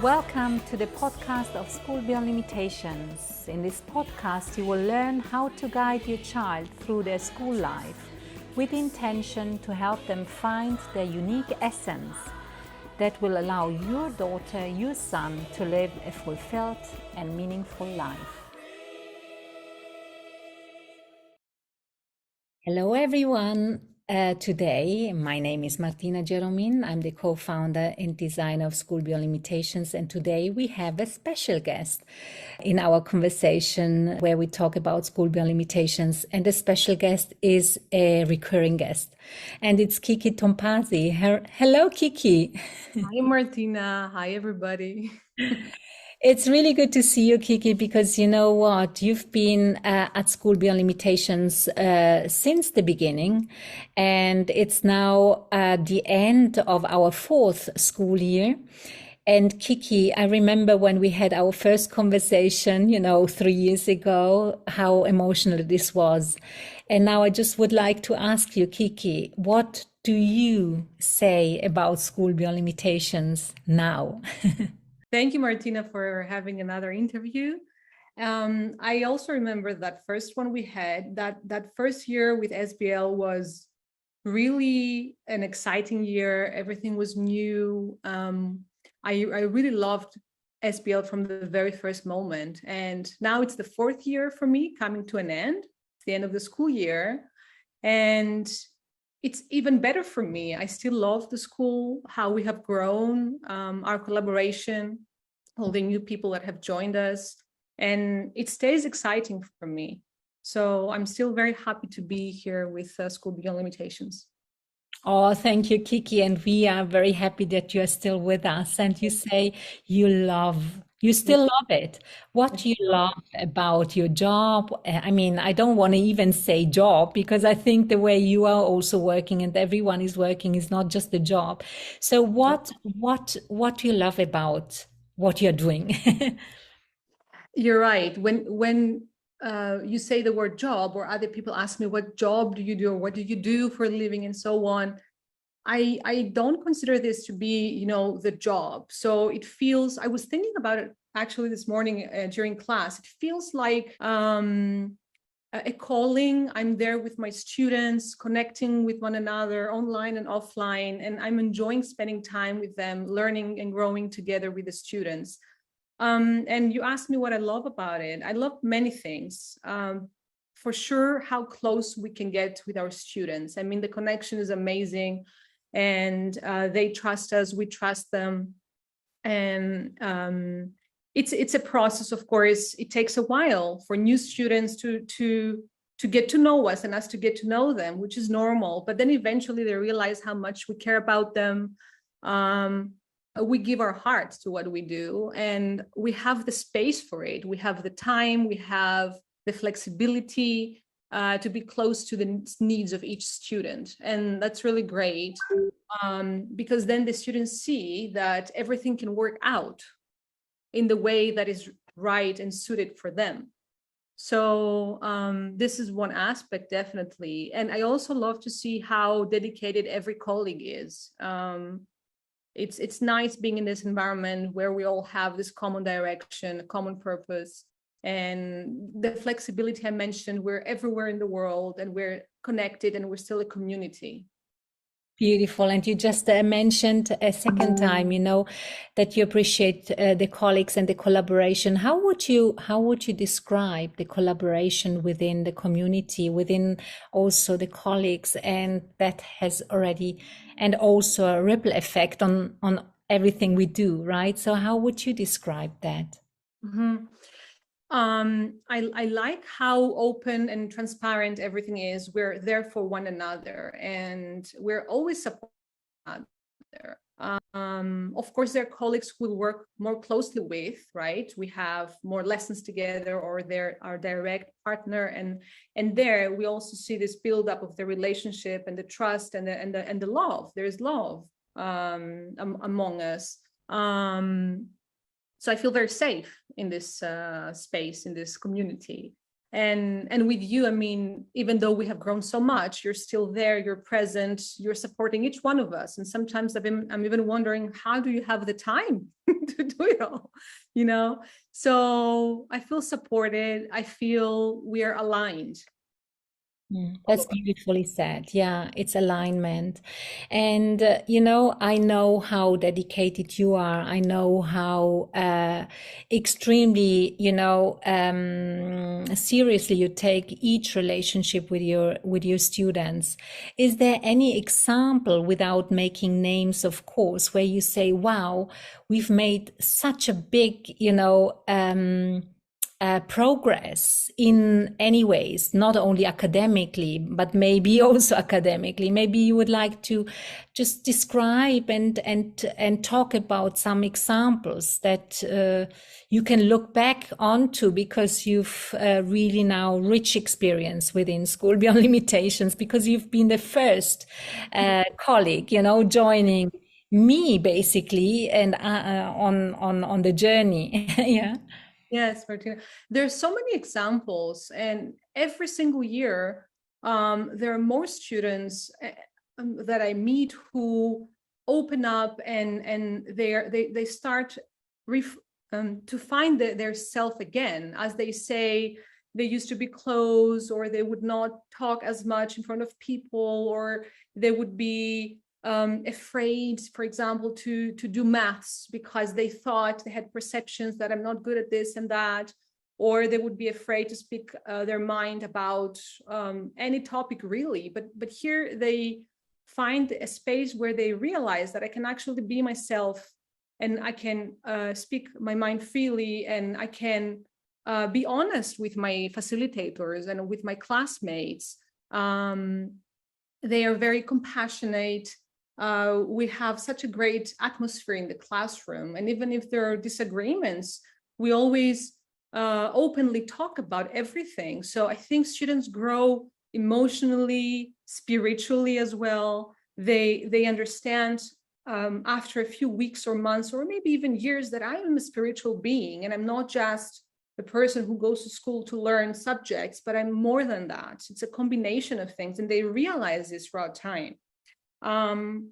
Welcome to the podcast of School Beyond Limitations. In this podcast, you will learn how to guide your child through their school life with the intention to help them find their unique essence that will allow your daughter, your son to live a fulfilled and meaningful life. Hello everyone. Today, my name is Martina Jeromin. I'm the co-founder and designer of School Beyond Limitations, and today we have a special guest in our conversation where we talk about School Beyond Limitations, and the special guest is a recurring guest, and it's Kiki Tompazi. Hello, Kiki. Hi, Martina. Hi, everybody. It's really good to see you, Kiki, because you know what? You've been at School Beyond Limitations since the beginning, and it's now the end of our fourth school year. And Kiki, I remember when we had our first conversation, 3 years ago, how emotional this was. And now I just would like to ask you, Kiki, what do you say about School Beyond Limitations now? Thank you, Martina, for having another interview. I also remember that first one we had, that first year with SBL was really an exciting year. Everything was new. I really loved SBL from the very first moment. And now it's the fourth year for me coming to an end. It's the end of the school year. And it's even better for me. I still love the school, how we have grown, our collaboration, all the new people that have joined us, and it stays exciting for me. So I'm still very happy to be here with School Beyond Limitations. Oh, thank you, Kiki. And we are very happy that you are still with us. And you say you still love it. What do you love about your job? I mean, I don't want to even say job because I think the way you are also working and everyone is working is not just a job. So what do you love about what you're doing? You're right. When you say the word job, or other people ask me, what job do you do, or what do you do for a living, and so on, I don't consider this to be, the job. So it feels, I was thinking about it actually this morning during class, it feels like a calling. I'm there with my students, connecting with one another online and offline, and I'm enjoying spending time with them, learning and growing together with the students. And you asked me what I love about it. I love many things. For sure, how close we can get with our students. I mean, the connection is amazing, and they trust us, we trust them. And it's a process, of course. It takes a while for new students to get to know us and us to get to know them, which is normal. But then eventually they realize how much we care about them. We give our hearts to what we do, and we have the space for it. We have the time, we have the flexibility to be close to the needs of each student. And that's really great because then the students see that everything can work out in the way that is right and suited for them. So this is one aspect, definitely. And I also love to see how dedicated every colleague is. It's nice being in this environment where we all have this common direction, common purpose, and the flexibility I mentioned. We're everywhere in the world, and we're connected, and we're still a community. Beautiful. And you just mentioned a second time, that you appreciate the colleagues and the collaboration. How would you describe the collaboration within the community, within also the colleagues, and that has already, and also a ripple effect on everything we do, right? So how would you describe that? Mm-hmm. I like how open and transparent everything is. We're there for one another, and we're always supporting one another. Of course, there are colleagues who we'll work more closely with, right? We have more lessons together, or they're our direct partner, and there we also see this buildup of the relationship and the trust and the love. There is love among us. So I feel very safe in this space, in this community. And with you, I mean, even though we have grown so much, you're still there, you're present, you're supporting each one of us. And sometimes I'm even wondering, how do you have the time to do it all? You know, so I feel supported. I feel we are aligned. That's beautifully said. Yeah, it's alignment. And, I know how dedicated you are. I know how extremely, seriously you take each relationship with your students. Is there any example, without making names, of course, where you say, wow, we've made such a big, progress in any ways, not only academically, but maybe also academically. Maybe you would like to just describe and talk about some examples that you can look back onto, because you've really now rich experience within School Beyond Limitations, because you've been the first colleague, joining me basically, and on the journey. Yeah. Yes, Martina. There's so many examples, and every single year, there are more students that I meet who open up and they start to find their self again. As they say, they used to be closed, or they would not talk as much in front of people, or they would be afraid, for example, to do maths because they thought they had perceptions that I'm not good at this and that, or they would be afraid to speak their mind about any topic really. But here they find a space where they realize that I can actually be myself, and I can speak my mind freely, and I can be honest with my facilitators and with my classmates. They are very compassionate. We have such a great atmosphere in the classroom. And even if there are disagreements, we always openly talk about everything. So I think students grow emotionally, spiritually as well. They understand after a few weeks or months, or maybe even years, that I am a spiritual being, and I'm not just the person who goes to school to learn subjects, but I'm more than that. It's a combination of things, and they realize this throughout time. And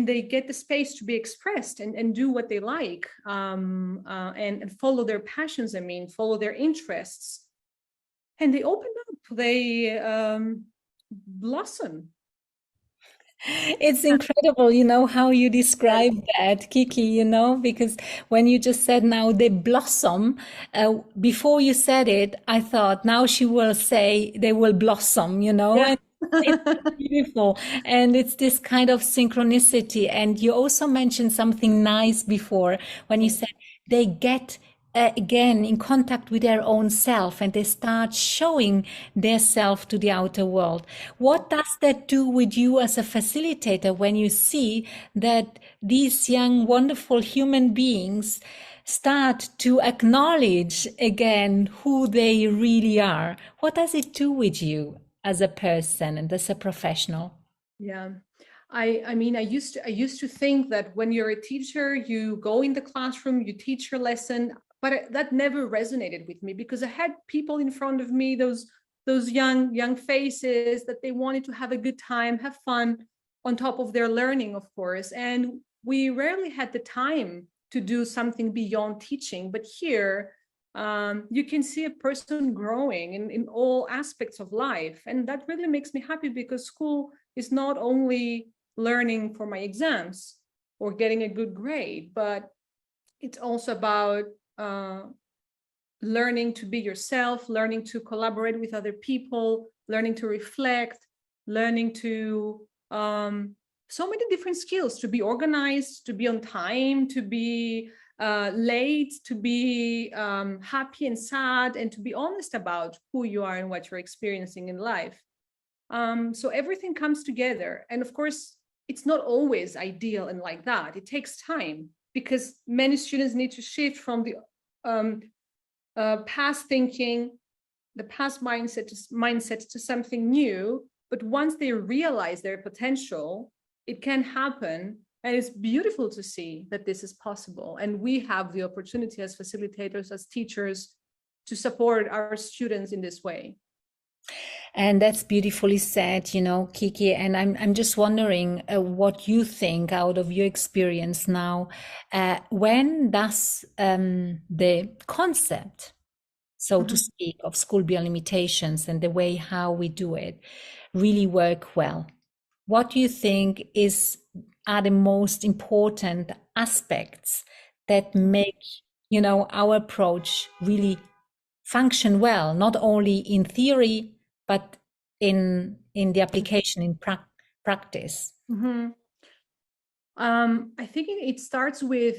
they get the space to be expressed and do what they like, and follow their passions, follow their interests. And they open up, they blossom. It's incredible, how you describe that, Kiki, because when you just said now they blossom, before you said it, I thought now she will say they will blossom, Yeah. and it's beautiful. And it's this kind of synchronicity. And you also mentioned something nice before when you said they get again in contact with their own self, and they start showing their self to the outer world. What does that do with you as a facilitator when you see that these young wonderful human beings start to acknowledge again who they really are? What does it do with you as a person and as a professional? Yeah. I used to think that when you're a teacher, you go in the classroom, you teach your lesson, but that never resonated with me, because I had people in front of me, those young faces, that they wanted to have a good time, have fun on top of their learning, of course. And we rarely had the time to do something beyond teaching. But here, you can see a person growing in all aspects of life. And that really makes me happy, because school is not only learning for my exams or getting a good grade, but it's also about learning to be yourself, learning to collaborate with other people, learning to reflect, learning to so many different skills, to be organized, to be on time, to be late, to be happy and sad, and to be honest about who you are and what you're experiencing in life. So everything comes together. And of course, it's not always ideal and like that. It takes time, because many students need to shift from the past thinking, the past mindset to something new. But once they realize their potential, it can happen. And it's beautiful to see that this is possible. And we have the opportunity as facilitators, as teachers, to support our students in this way. And that's beautifully said, Kiki. And I'm just wondering what you think out of your experience now. When does the concept, so to speak, of School Beyond Limitations and the way how we do it really work well? What do you think are the most important aspects that make, our approach really function well, not only in theory, but in the application in practice? I think it starts with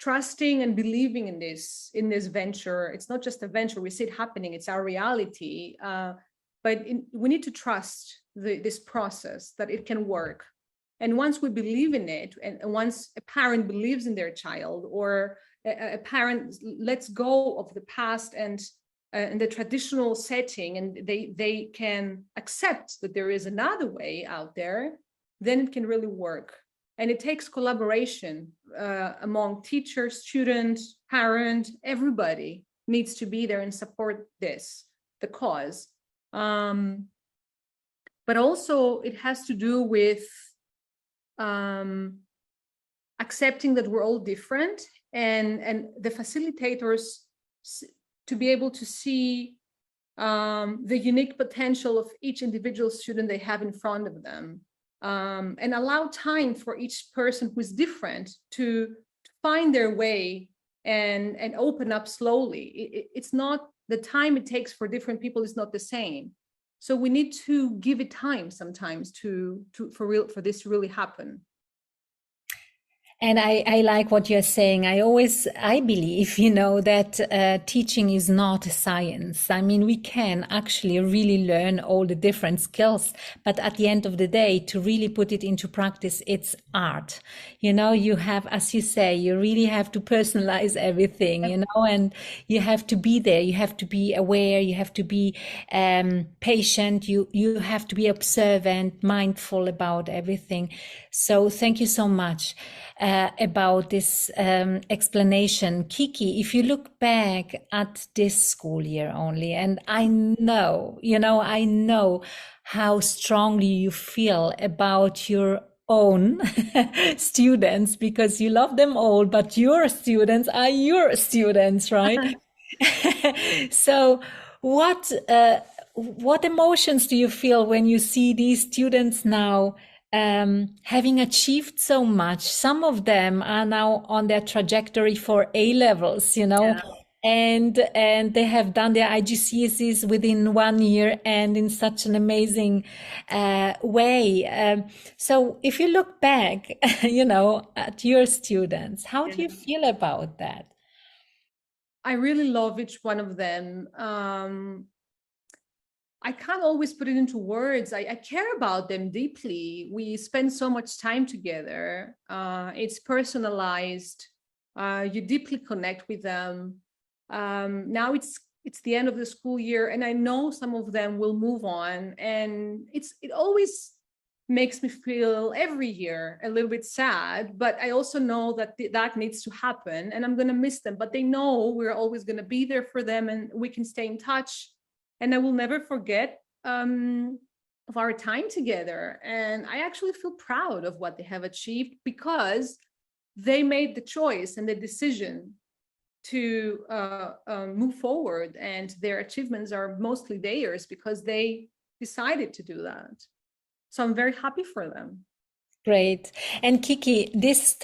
trusting and believing in this venture. It's not just a venture, we see it happening, it's our reality, but we need to trust this process, that it can work. And once we believe in it, and once a parent believes in their child, or a parent lets go of the past and the traditional setting, and they can accept that there is another way out there, then it can really work. And it takes collaboration among teachers, students, parents, everybody needs to be there and support the cause. But also it has to do with accepting that we're all different, and the facilitators to be able to see the unique potential of each individual student they have in front of them, and allow time for each person who's different to find their way and open up slowly. It's not, the time it takes for different people is not the same. So we need to give it time sometimes for this to really happen. And I like what you're saying. I believe, that teaching is not a science. I mean, we can actually really learn all the different skills, but at the end of the day, to really put it into practice, it's art. You have, as you say, you really have to personalize everything, and you have to be there. You have to be aware. You have to be patient. You have to be observant, mindful about everything. So thank you so much about this explanation. Kiki, if you look back at this school year only, and I know how strongly you feel about your own students, because you love them all, but your students are your students, right? So what emotions do you feel when you see these students now having achieved so much? Some of them are now on their trajectory for A levels, Yeah. and they have done their IGCSEs within 1 year and in such an amazing way. So if you look back, at your students, how do you feel about that? I really love each one of them. I can't always put it into words. I care about them deeply. We spend so much time together. It's personalized. You deeply connect with them. Now it's the end of the school year, and I know some of them will move on. And it always makes me feel every year a little bit sad, but I also know that that needs to happen, and I'm going to miss them. But they know we're always going to be there for them, and we can stay in touch. And I will never forget of our time together. And I actually feel proud of what they have achieved, because they made the choice and the decision to move forward. And their achievements are mostly theirs because they decided to do that. So I'm very happy for them. Great. And Kiki, this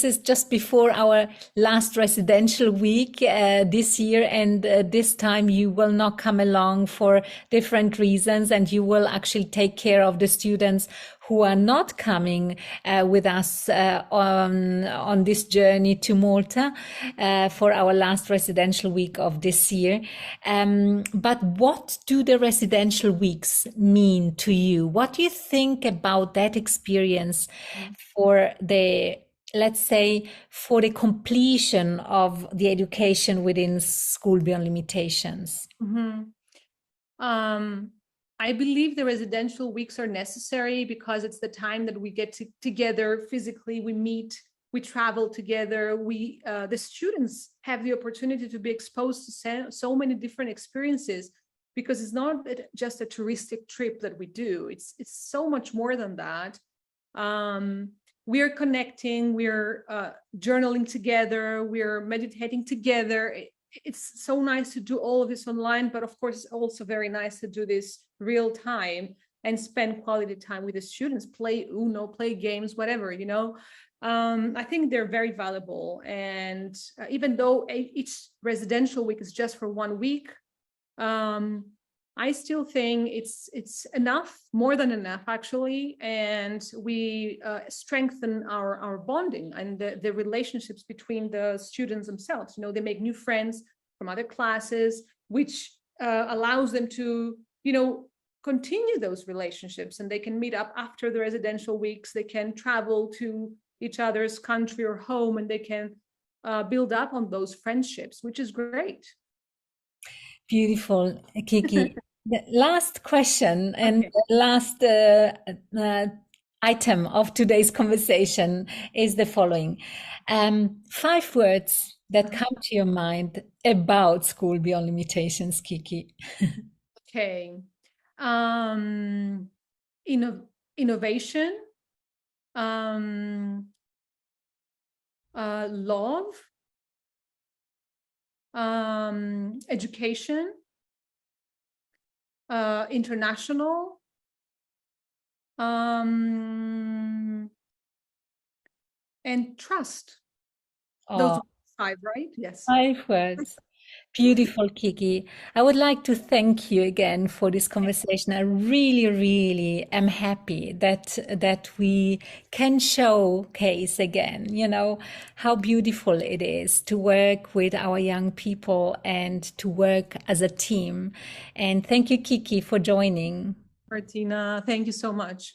is just before our last residential week this year. And this time you will not come along for different reasons, and you will actually take care of the students who are not coming with us on this journey to Malta for our last residential week of this year. But what do the residential weeks mean to you? What do you think about that experience for let's say, for the completion of the education within School Beyond Limitations? I believe the residential weeks are necessary because it's the time that we get together physically, we meet, we travel together. The students have the opportunity to be exposed to so many different experiences, because it's not just a touristic trip that we do. It's so much more than that. We're connecting, we're journaling together, we're meditating together. It's so nice to do all of this online, but of course, it's also very nice to do this real time and spend quality time with the students, play Uno, play games, whatever, you know. I think they're very valuable. And even though each residential week is just for 1 week, I still think it's enough, more than enough, actually. And we strengthen our bonding and the relationships between the students themselves. You know, they make new friends from other classes, which allows them to, you know, continue those relationships, and they can meet up after the residential weeks. They can travel to each other's country or home, and they can build up on those friendships, which is great. Beautiful, Kiki. The last question and Okay. the last item of today's conversation is the following. 5 words that come to your mind about School Beyond Limitations, Kiki. Okay. Innovation, love, education, international, and trust. Those Oh, are 5, right? Yes. 5 words. Beautiful, Kiki. I would like to thank you again for this conversation. I really, really am happy that we can showcase again, you know, how beautiful it is to work with our young people and to work as a team. And thank you, Kiki, for joining. Martina, thank you so much.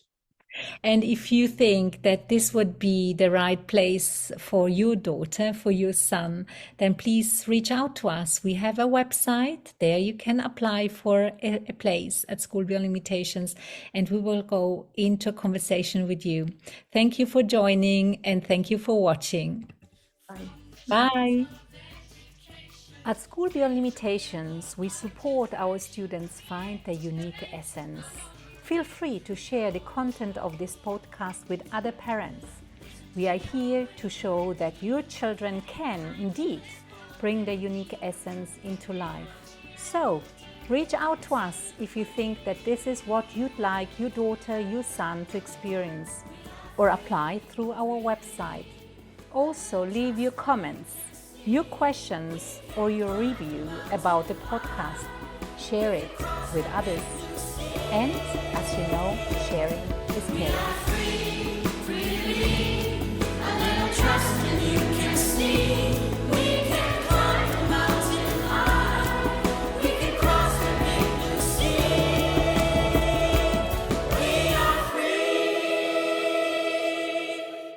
And if you think that this would be the right place for your daughter, for your son, then please reach out to us. We have a website. There you can apply for a place at School Beyond Limitations, and we will go into a conversation with you. Thank you for joining, and thank you for watching. Bye. Bye. At School Beyond Limitations, we support our students find their unique essence. Feel free to share the content of this podcast with other parents. We are here to show that your children can, indeed, bring their unique essence into life. So, reach out to us if you think that this is what you'd like your daughter, your son to experience, or apply through our website. Also, leave your comments, your questions, or your review about the podcast. Share it with others. And as you know, sharing is caring.